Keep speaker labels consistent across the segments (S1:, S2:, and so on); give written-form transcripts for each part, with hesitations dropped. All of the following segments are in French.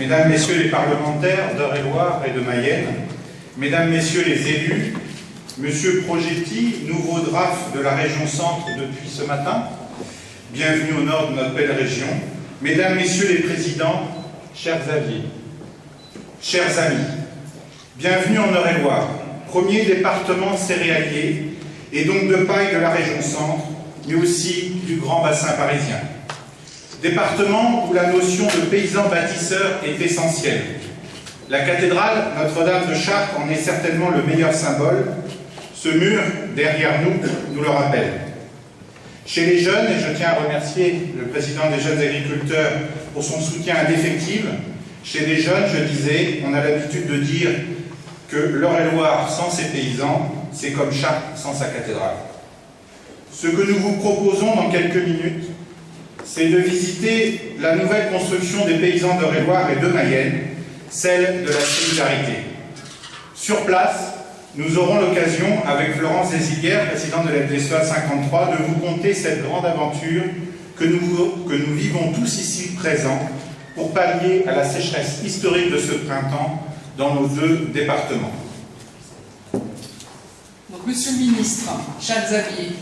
S1: Mesdames, Messieurs les parlementaires d'Eure-et-Loir et de Mayenne, Mesdames, Messieurs les élus, Monsieur Progetti, nouveau DRAF de la région Centre depuis ce matin, bienvenue au nord de notre belle région, Mesdames, Messieurs les présidents, chers Xavier, chers amis, bienvenue en Eure-et-Loir, premier département céréalier et donc de paille de la région Centre, mais aussi du grand bassin parisien. Département où la notion de paysan bâtisseur est essentielle. La cathédrale Notre-Dame de Chartres en est certainement le meilleur symbole. Ce mur, derrière nous, nous le rappelle. Chez les jeunes, et je tiens à remercier le président des jeunes agriculteurs pour son soutien indéfectible, chez les jeunes, je disais, on a l'habitude de dire que l'Eure-et-Loir sans ses paysans, c'est comme Chartres sans sa cathédrale. Ce que nous vous proposons dans quelques minutes, c'est de visiter la nouvelle construction des paysans d'Eure-et-Loir et de Mayenne, celle de la solidarité. Sur place, nous aurons l'occasion, avec Florence Desillières, présidente de la FDSEA 53, de vous conter cette grande aventure que nous vivons tous ici présents pour pallier à la sécheresse historique de ce printemps dans nos deux départements.
S2: Donc, Monsieur le Ministre, cher Xavier,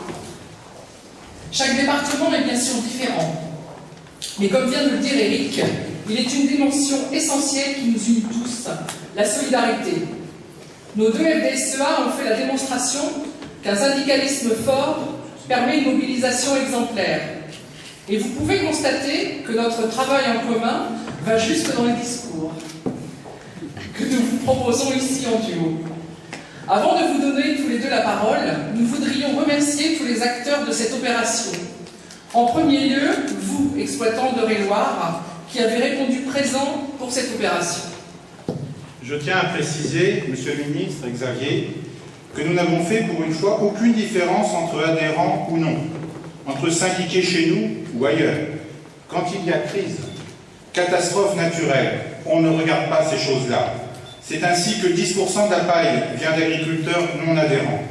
S2: chaque département est bien sûr différent. Mais comme vient de le dire Éric, il est une dimension essentielle qui nous unit tous, la solidarité. Nos deux FDSEA ont fait la démonstration qu'un syndicalisme fort permet une mobilisation exemplaire. Et vous pouvez constater que notre travail en commun va jusque dans les discours que nous vous proposons ici en duo. Avant de vous donner tous les deux la parole, nous voudrions remercier tous les acteurs de cette opération. En premier lieu, vous, exploitants d'Eure-et-Loir, qui avez répondu présent pour cette opération.
S1: Je tiens à préciser, Monsieur le Ministre, Xavier, que nous n'avons fait pour une fois aucune différence entre adhérents ou non, entre syndiqués chez nous ou ailleurs. Quand il y a crise, catastrophe naturelle, on ne regarde pas ces choses-là. C'est ainsi que 10% de la paille vient d'agriculteurs non adhérents.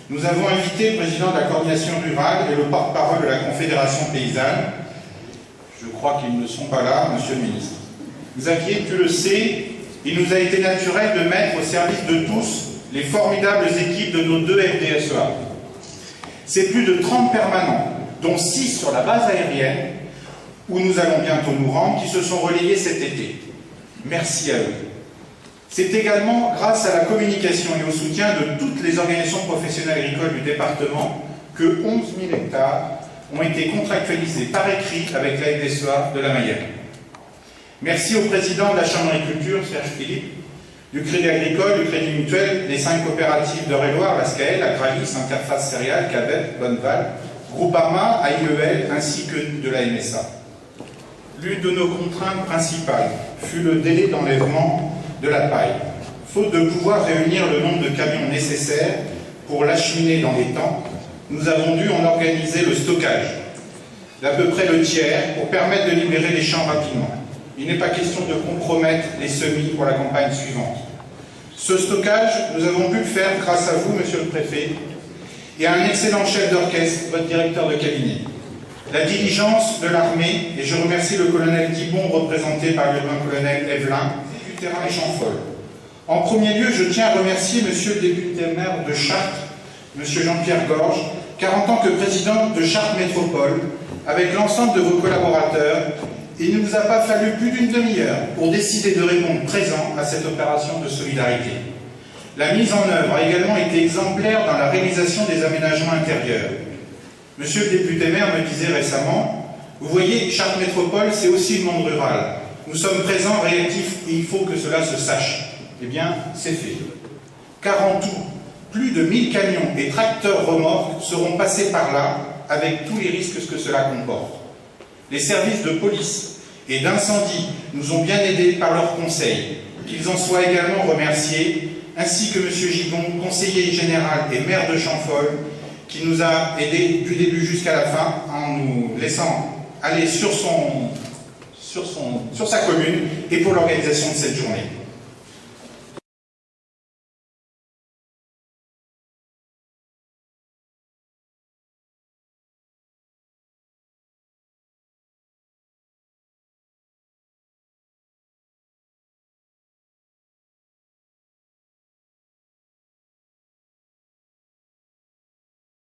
S1: Nous avons invité le président de la coordination rurale et le porte-parole de la Confédération paysanne. Je crois qu'ils ne sont pas là, Monsieur le ministre. Xavier, tu le sais, il nous a été naturel de mettre au service de tous les formidables équipes de nos deux FDSEA. C'est plus de 30 permanents, dont 6 sur la base aérienne, où nous allons bientôt nous rendre, qui se sont relayés cet été. Merci à eux. C'est également grâce à la communication et au soutien de toutes les organisations professionnelles agricoles du département que 11 000 hectares ont été contractualisés par écrit avec la FDSEA de la Mayenne. Merci au président de la Chambre d'agriculture, Serge Philippe, du Crédit Agricole, du Crédit Mutuel, des 5 coopératives d'Eure-et-Loir, la SCAEL, Agralis, Interface Céréales, Cabet, Bonneval, Groupama, AIEL, ainsi que de la MSA. L'une de nos contraintes principales fut le délai d'enlèvement de la paille, faute de pouvoir réunir le nombre de camions nécessaires pour l'acheminer dans les temps. Nous avons dû en organiser le stockage d'à peu près le tiers pour permettre de libérer les champs rapidement. Il n'est pas question de compromettre les semis pour la campagne suivante. Ce stockage, nous avons pu le faire grâce à vous, Monsieur le Préfet, et à un excellent chef d'orchestre, votre directeur de cabinet. La diligence de l'armée, et je remercie le colonel Guibon, représenté par le lieutenant-colonel Evelyn, du terrain et Jean-Fol. En premier lieu, je tiens à remercier Monsieur le député-maire de Chartres, Monsieur Jean-Pierre Gorge, car en tant que président de Chartres Métropole, avec l'ensemble de vos collaborateurs, il ne vous a pas fallu plus d'une demi-heure pour décider de répondre présent à cette opération de solidarité. La mise en œuvre a également été exemplaire dans la réalisation des aménagements intérieurs. Monsieur le député-maire me disait récemment, vous voyez, Chartres Métropole, c'est aussi le monde rural. Nous sommes présents, réactifs, et il faut que cela se sache. Eh bien, c'est fait. Car en tout, plus de 1000 camions et tracteurs remorques seront passés par là, avec tous les risques que cela comporte. Les services de police et d'incendie nous ont bien aidés par leurs conseils, qu'ils en soient également remerciés, ainsi que M. Gigon, conseiller général et maire de Champfol, qui nous a aidés du début jusqu'à la fin en nous laissant aller sur sa commune et pour l'organisation de cette journée.